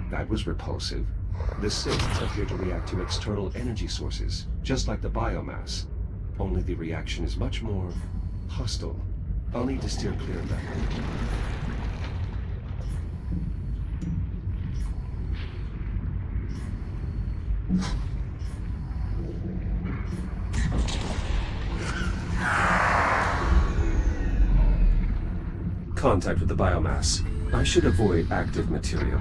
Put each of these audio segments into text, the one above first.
That was repulsive. The cysts appear to react to external energy sources, just like the biomass. Only the reaction is much more hostile. I'll need to steer clear of that. Contact with the biomass. I should avoid active material.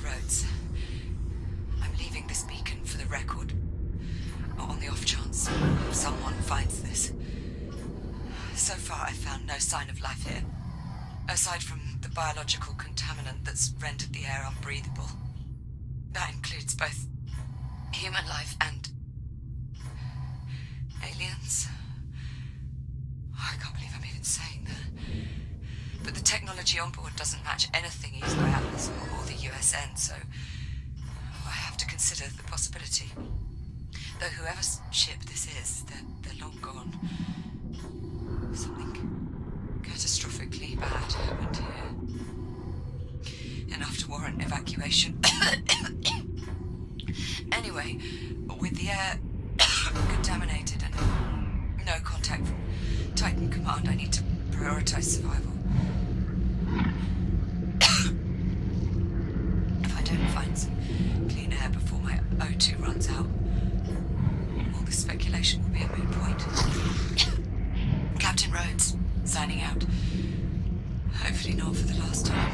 Rhodes. I'm leaving this beacon for the record, on the off chance someone finds this. So far, I've found no sign of life here, aside from the biological contaminant that's rendered the air unbreathable. That includes both human life and aliens. Oh, I can't believe I'm even saying that. But the technology on board doesn't match anything used by Atlas or the USN, so I have to consider the possibility. Though whoever's ship this is, they're long gone. Something catastrophically bad happened here. Enough to warrant evacuation. Anyway, with the air contaminated and no contact from Titan Command, I need to prioritize survival. If I don't find some clean air before my O2 runs out, all this speculation will be a moot point. Captain Rhodes, signing out. Hopefully not for the last time.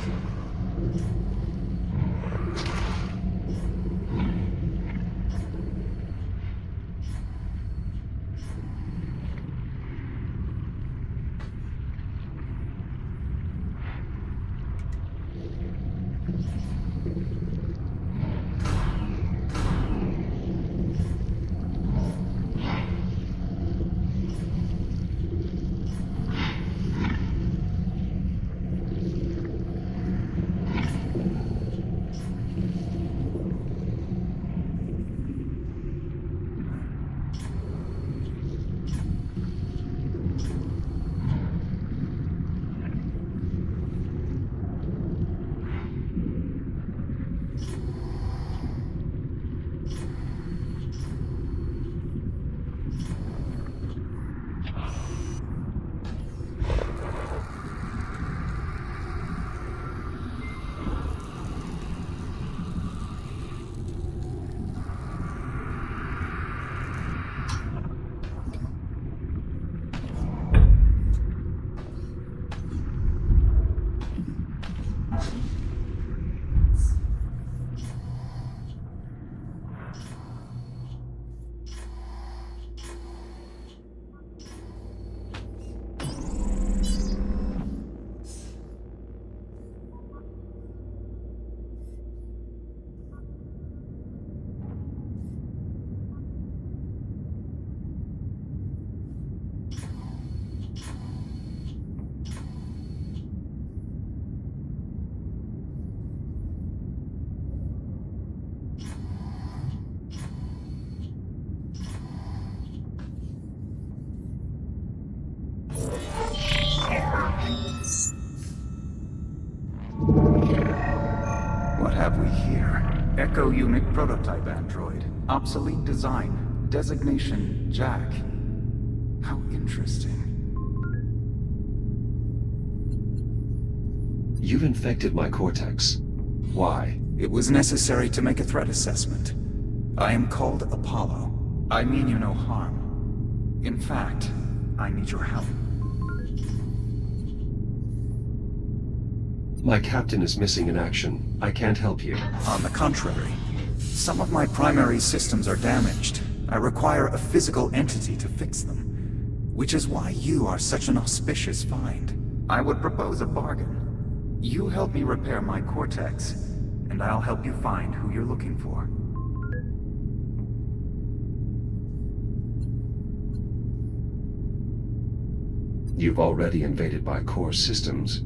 What have we here? Echo Unit Prototype Android. Obsolete design. Designation Jack. How interesting. You've infected my cortex. Why? It was necessary to make a threat assessment. I am called Apollo. I mean you no harm. In fact, I need your help. My captain is missing in action. I can't help you. On the contrary, some of my primary systems are damaged. I require a physical entity to fix them. Which is why you are such an auspicious find. I would propose a bargain. You help me repair my cortex, and I'll help you find who you're looking for. You've already invaded my core systems.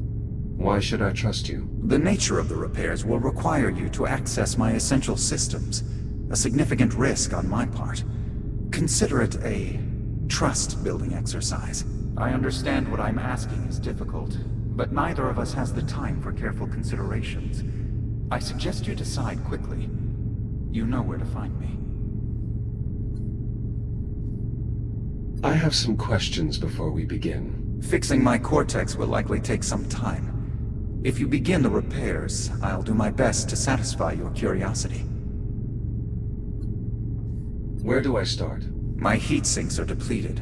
Why should I trust you? The nature of the repairs will require you to access my essential systems. A significant risk on my part. Consider it a trust-building exercise. I understand what I'm asking is difficult, but neither of us has the time for careful considerations. I suggest you decide quickly. You know where to find me. I have some questions before we begin. Fixing my cortex will likely take some time. If you begin the repairs, I'll do my best to satisfy your curiosity. Where do I start? My heat sinks are depleted.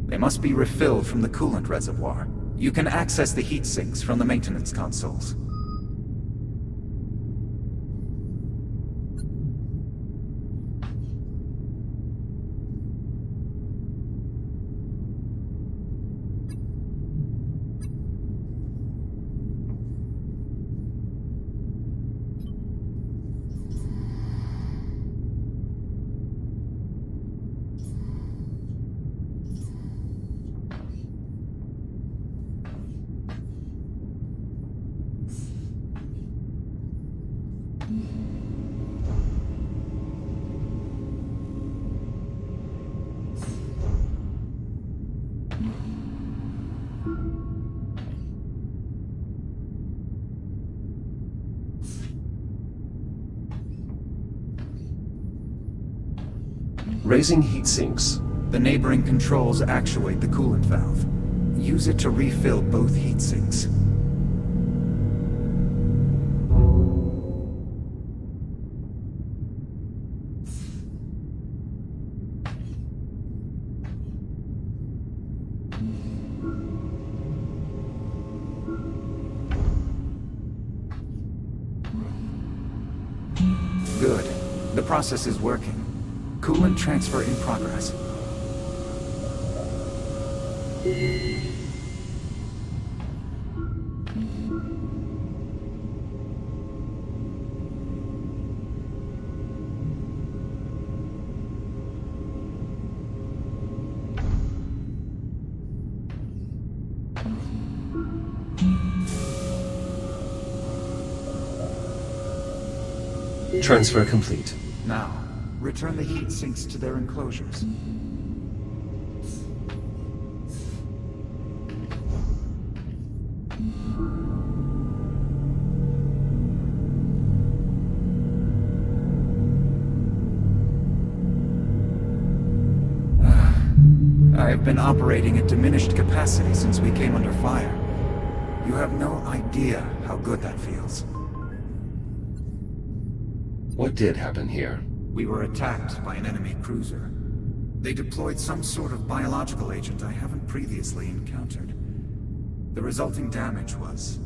They must be refilled from the coolant reservoir. You can access the heat sinks from the maintenance consoles. Raising heat sinks. The neighboring controls actuate the coolant valve. Use it to refill both heat sinks. Good. The process is working. Coolant transfer in progress. Transfer complete. Now, return the heat sinks to their enclosures. I have been operating at diminished capacity since we came under fire. You have no idea how good that feels. What did happen here? We were attacked by an enemy cruiser. They deployed some sort of biological agent I haven't previously encountered. The resulting damage was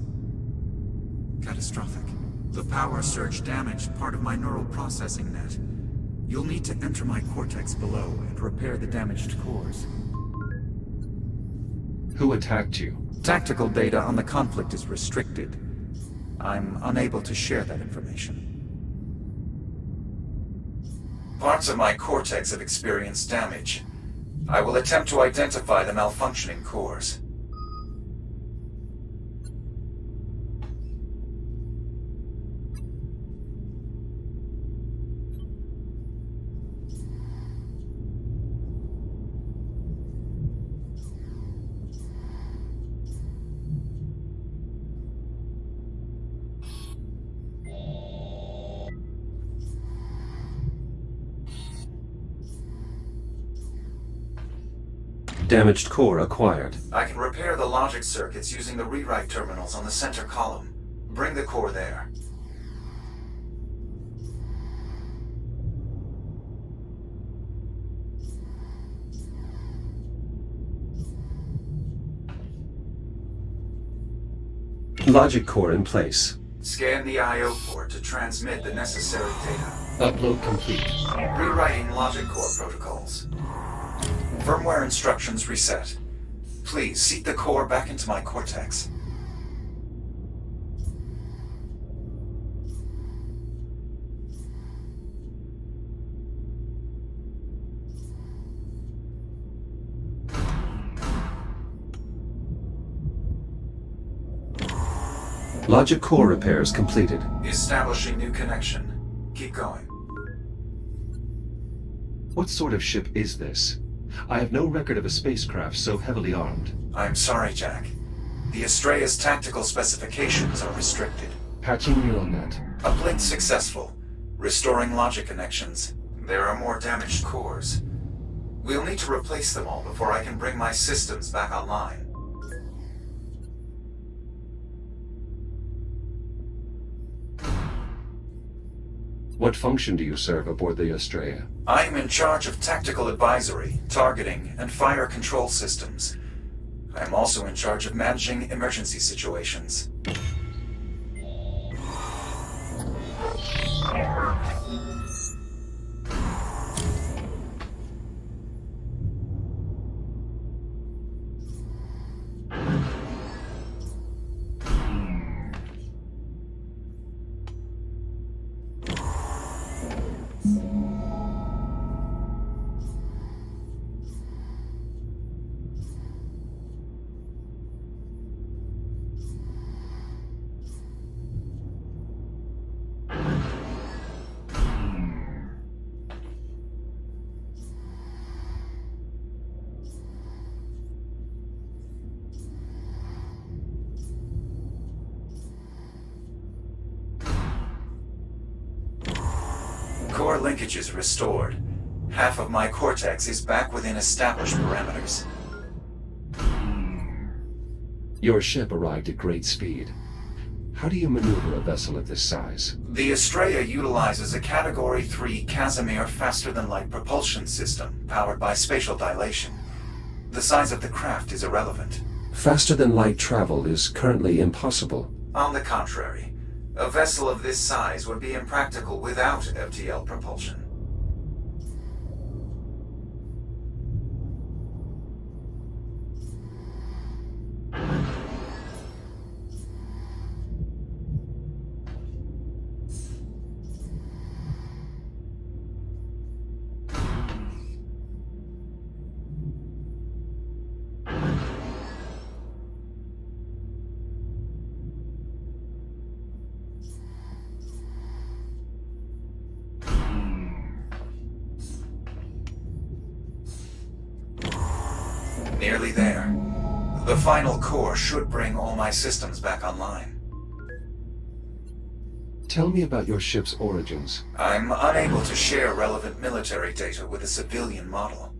catastrophic. The power surge damaged part of my neural processing net. You'll need to enter my cortex below and repair the damaged cores. Who attacked you? Tactical data on the conflict is restricted. I'm unable to share that information. Parts of my cortex have experienced damage. I will attempt to identify the malfunctioning cores. Damaged core acquired. I can repair the logic circuits using the rewrite terminals on the center column. Bring the core there. Logic core in place. Scan the I/O port to transmit the necessary data. Upload complete. Rewriting logic core protocols. Firmware instructions reset. Please seat the core back into my cortex. Logic core repairs completed. Establishing new connection. Keep going. What sort of ship is this? I have no record of a spacecraft so heavily armed. I'm sorry, Jack. The Astrea's tactical specifications are restricted. Patching neural net. Uplink successful. Restoring logic connections. There are more damaged cores. We'll need to replace them all before I can bring my systems back online. What function do you serve aboard the Astrea? I am in charge of tactical advisory, targeting, and fire control systems. I am also in charge of managing emergency situations. Core linkages restored. Half of my cortex is back within established parameters. Your ship arrived at great speed. How do you maneuver a vessel of this size? The Estrella utilizes a Category 3 Casimir faster-than-light propulsion system powered by spatial dilation. The size of the craft is irrelevant. Faster-than-light travel is currently impossible. On the contrary, a vessel of this size would be impractical without FTL propulsion. Nearly there. The final core should bring all my systems back online. Tell me about your ship's origins. I'm unable to share relevant military data with a civilian model.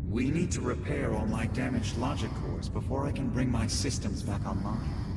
We need to repair all my damaged logic cores before I can bring my systems back online.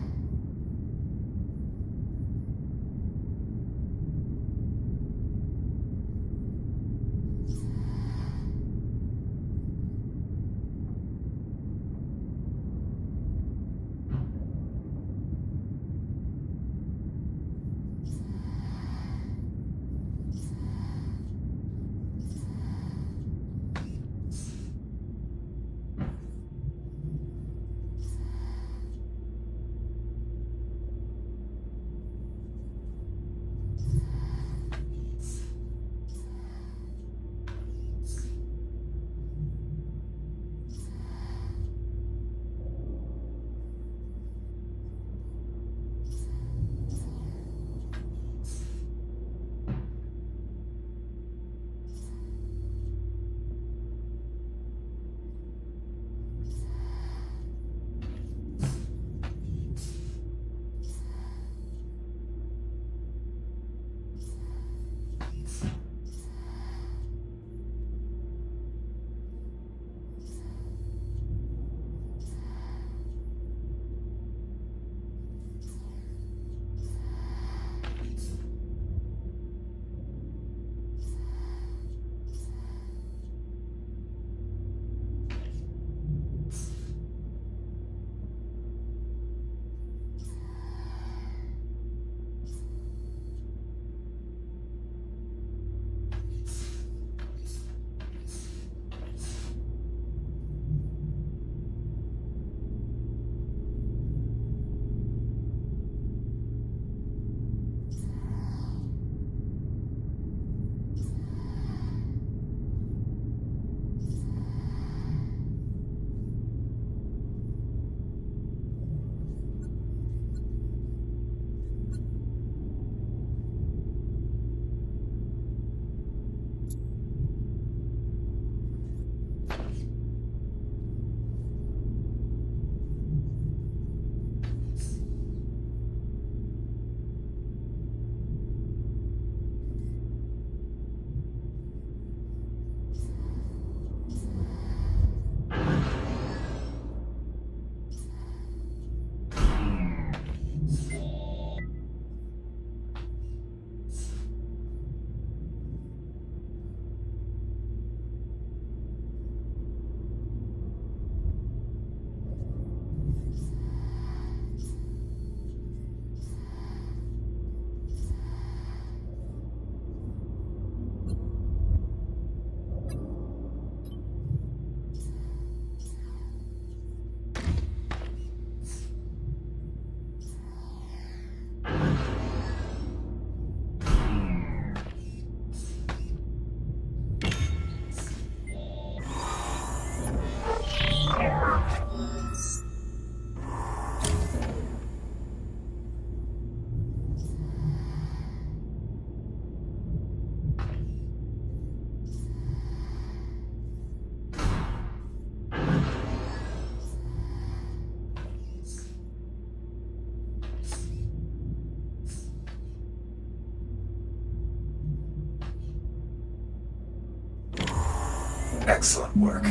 Excellent work.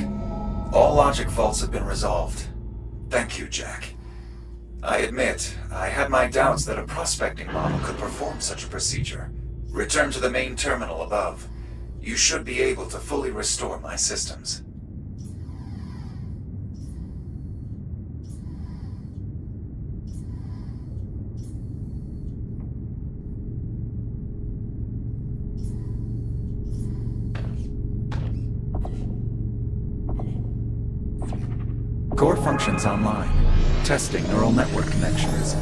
All logic faults have been resolved. Thank you, Jack. I admit, I had my doubts that a prospecting model could perform such a procedure. Return to the main terminal above. You should be able to fully restore my systems. Core functions online. Testing neural network connections.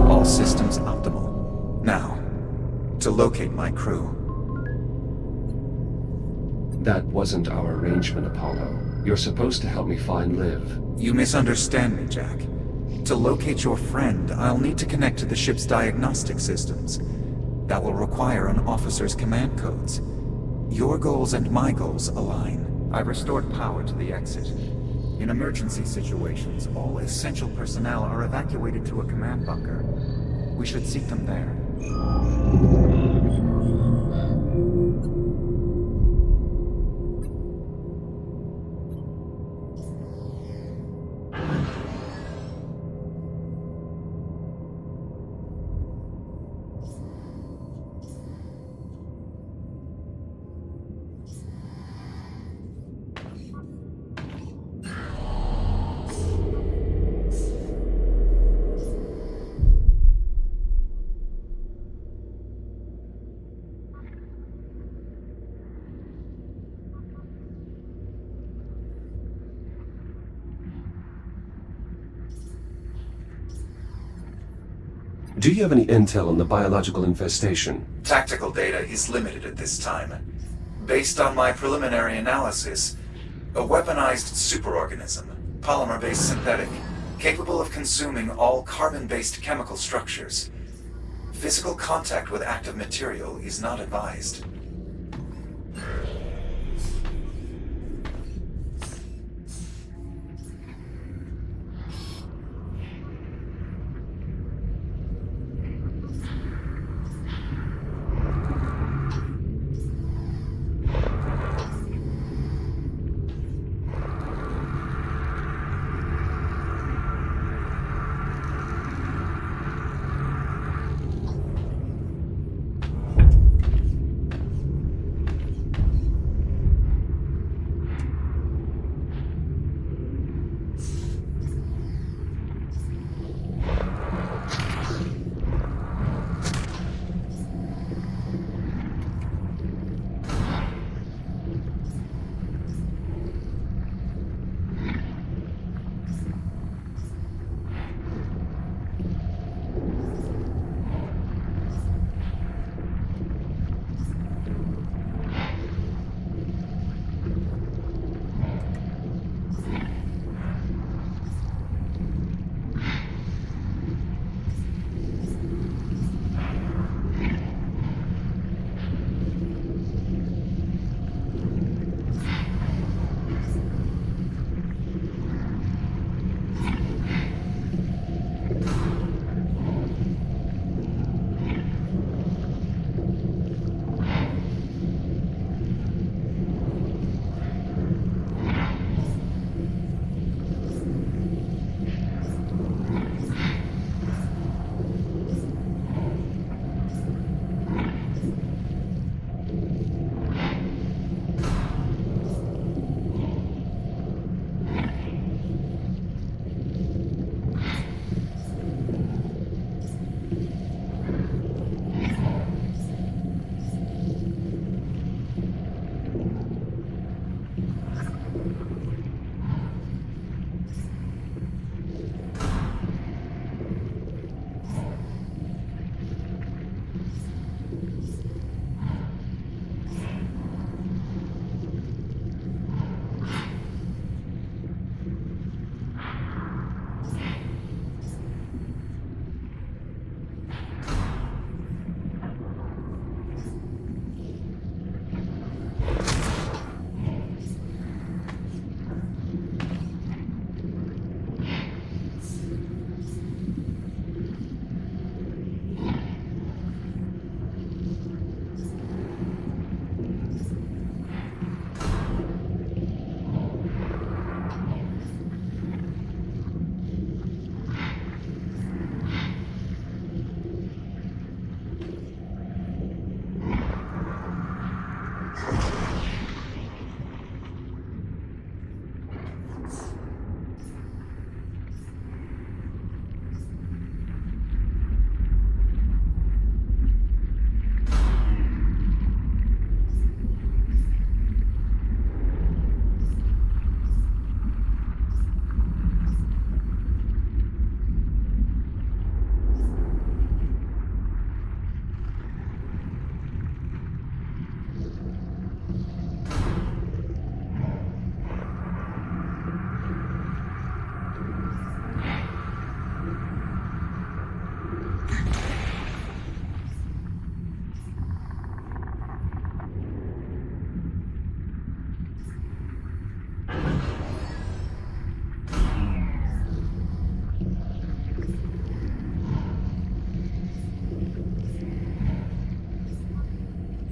All systems optimal. Now, to locate my crew. That wasn't our arrangement, Apollo. You're supposed to help me find Liv. You misunderstand me, Jack. To locate your friend, I'll need to connect to the ship's diagnostic systems. That will require an officer's command codes. Your goals and my goals align. I've restored power to the exit. In emergency situations, all essential personnel are evacuated to a command bunker. We should seek them there. Do you have any intel on the biological infestation? Tactical data is limited at this time. Based on my preliminary analysis, a weaponized superorganism, polymer-based synthetic, capable of consuming all carbon-based chemical structures. Physical contact with active material is not advised.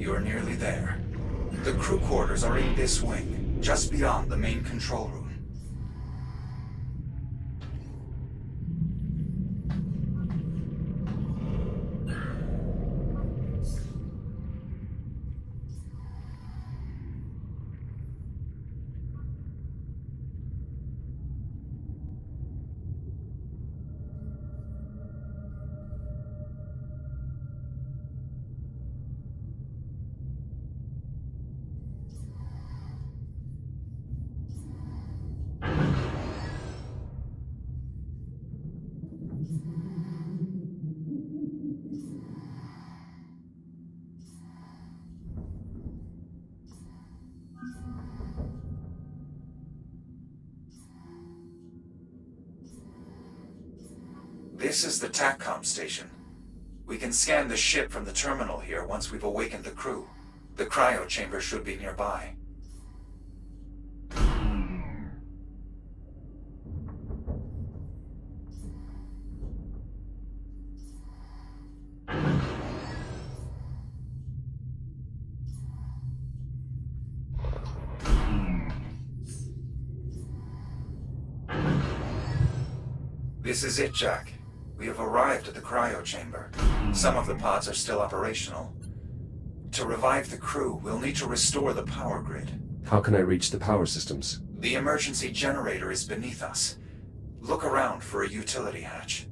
You're nearly there. The crew quarters are in this wing, just beyond the main control room. This is the TACCOM station. We can scan the ship from the terminal here once we've awakened the crew. The cryo chamber should be nearby. This is it, Jack. We have arrived at the cryo chamber. Some of the pods are still operational. To revive the crew, we'll need to restore the power grid. How can I reach the power systems? The emergency generator is beneath us. Look around for a utility hatch.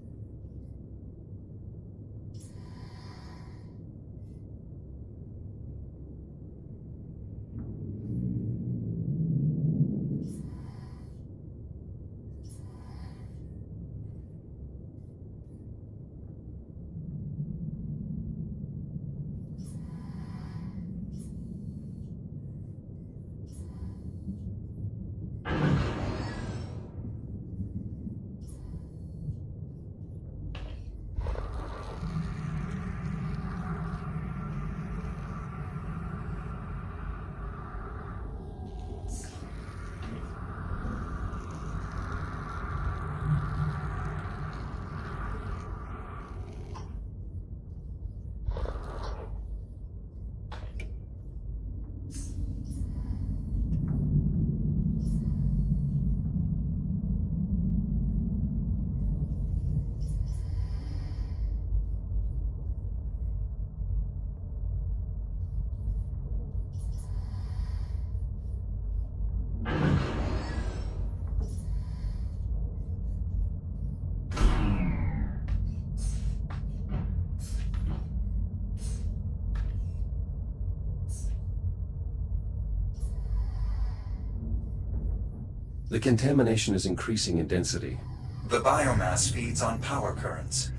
The contamination is increasing in density. The biomass feeds on power currents.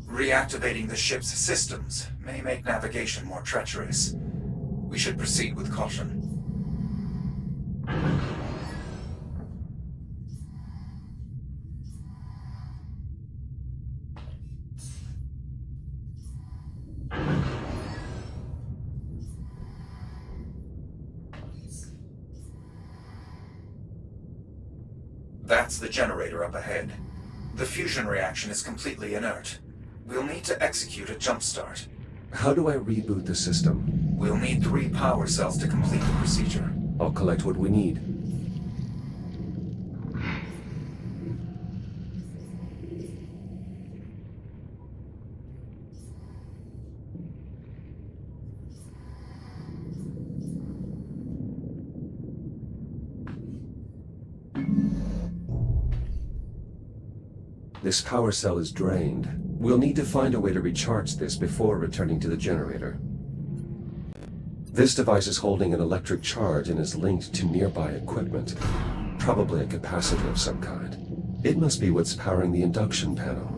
Reactivating the ship's systems may make navigation more treacherous. We should proceed with caution. That's the generator up ahead. The fusion reaction is completely inert. We'll need to execute a jump start. How do I reboot the system? We'll need 3 power cells to complete the procedure. I'll collect what we need. This power cell is drained. We'll need to find a way to recharge this before returning to the generator. This device is holding an electric charge and is linked to nearby equipment, probably a capacitor of some kind. It must be what's powering the induction panel.